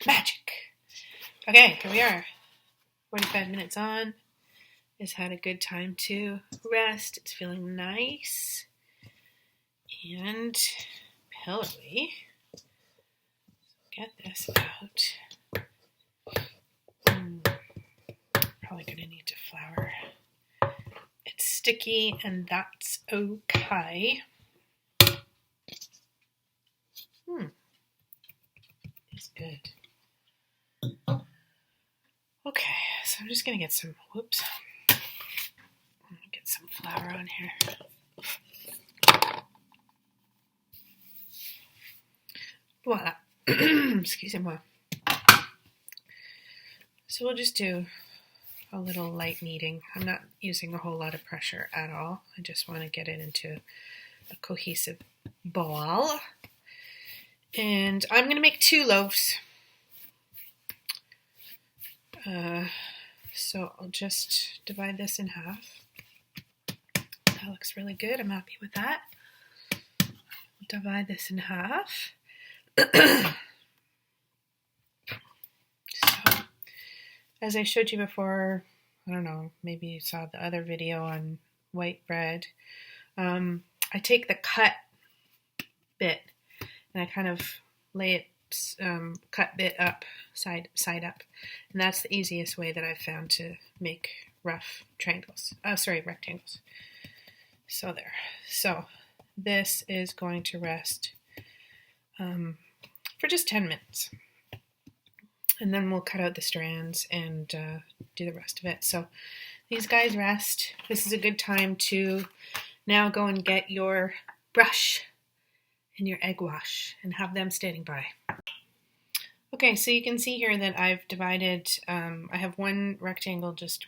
Magic. Okay, here we are. 45 minutes on. It's had a good time to rest. It's feeling nice and pillowy. Get this out. Probably going to need to flour. It's sticky, and that's okay. It's good. Okay, so I'm just going to get some, get some flour on here. Voila. Excuse me. So we'll just do a little light kneading. I'm not using a whole lot of pressure at all. I just want to get it into a cohesive ball. And I'm going to make 2 loaves. So I'll just divide this in half. That looks really good. I'm happy with that. Divide this in half. So, as I showed you before, I don't know, maybe you saw the other video on white bread. I take the cut bit and I kind of lay it cut bit up, side up, and that's the easiest way that I've found to make rough rectangles. So there. So this is going to rest for just 10 minutes. And then we'll cut out the strands and do the rest of it. So these guys rest. This is a good time to now go and get your brush and your egg wash and have them standing by. Okay, so you can see here that I've divided, I have 1 rectangle just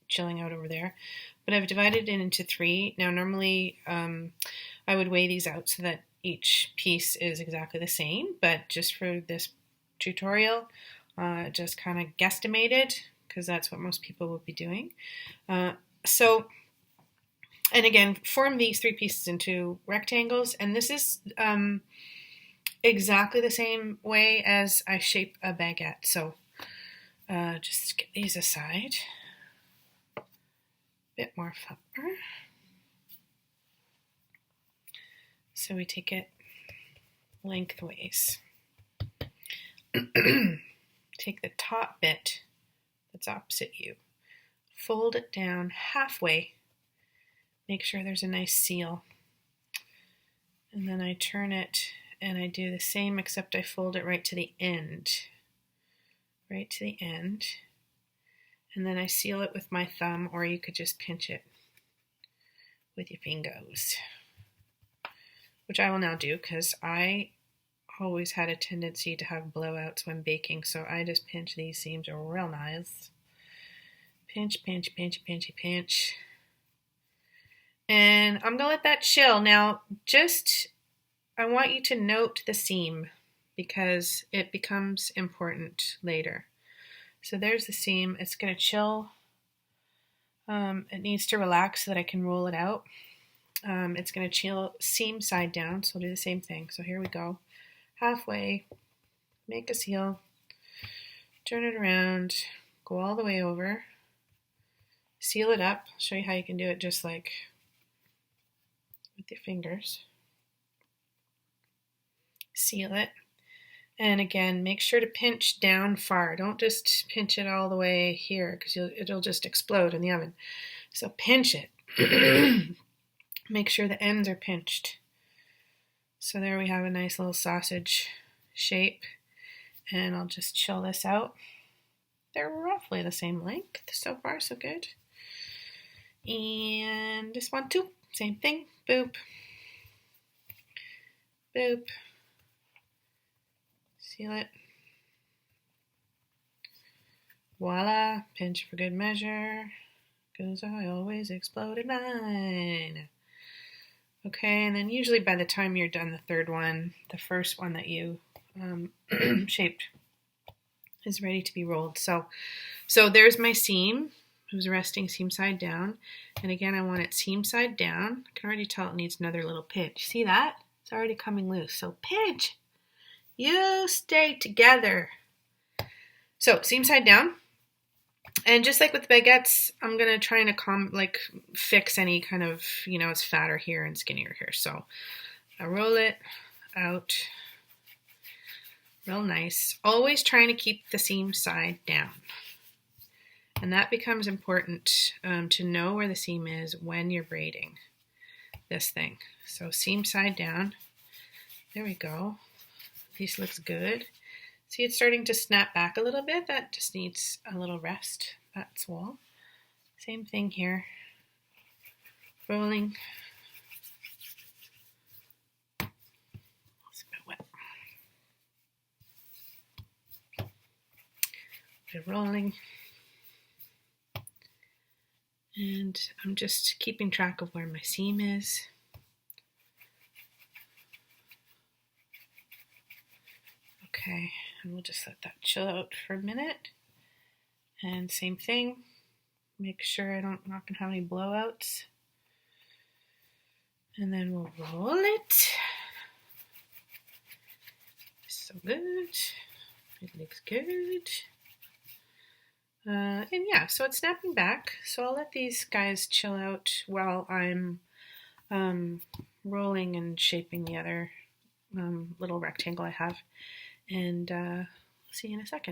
chilling out over there, but I've divided it into 3. Now normally I would weigh these out so that each piece is exactly the same, but just for this tutorial, just kind of guesstimated, because that's what most people would be doing. And again, form these 3 pieces into rectangles, and this is exactly the same way as I shape a baguette. So just get these aside. A bit more flour. So we take it lengthways. Take the top bit that's opposite you, fold it down halfway, make sure there's a nice seal, and then I turn it and I do the same, except I fold it right to the end, and then I seal it with my thumb, or you could just pinch it with your fingers, which I will now do because I always had a tendency to have blowouts when baking, so I just pinch these seams real nice. Pinch, pinch, pinch, pinchy, pinch. And I'm gonna let that chill. Now, I want you to note the seam because it becomes important later. So there's the seam. It's gonna chill. It needs to relax so that I can roll it out. It's gonna chill seam side down, so I'll do the same thing. So here we go. Halfway, make a seal, turn it around, go all the way over, seal it up. I'll show you how you can do it just like with your fingers. Seal it, and again, make sure to pinch down far. Don't just pinch it all the way here because it'll just explode in the oven. So pinch it. Make sure the ends are pinched. So there we have a nice little sausage shape, and I'll just chill this out. They're roughly the same length. So far, so good. And this one too, same thing. Boop. Boop. Seal it. Voila. Pinch for good measure, because I always exploded mine. Okay, and then usually by the time you're done the 3rd one, the first one that you shaped is ready to be rolled. So there's my seam. It was resting seam side down. And again, I want it seam side down. I can already tell it needs another little pinch. See that? It's already coming loose. So pinch. You stay together. So seam side down. And just like with the baguettes, I'm going to try and fix any kind of, it's fatter here and skinnier here. So I roll it out real nice. Always trying to keep the seam side down. And that becomes important to know where the seam is when you're braiding this thing. So seam side down. There we go. This looks good. See, it's starting to snap back a little bit. That just needs a little rest. That's all. Same thing here. Rolling. It's a bit wet. Rolling. And I'm just keeping track of where my seam is. Okay, and we'll just let that chill out for a minute. And same thing, make sure I'm not going to have any blowouts. And then we'll roll it. So good. It looks good. And yeah, so it's snapping back. So I'll let these guys chill out while I'm rolling and shaping the other little rectangle I have. And see you in a second.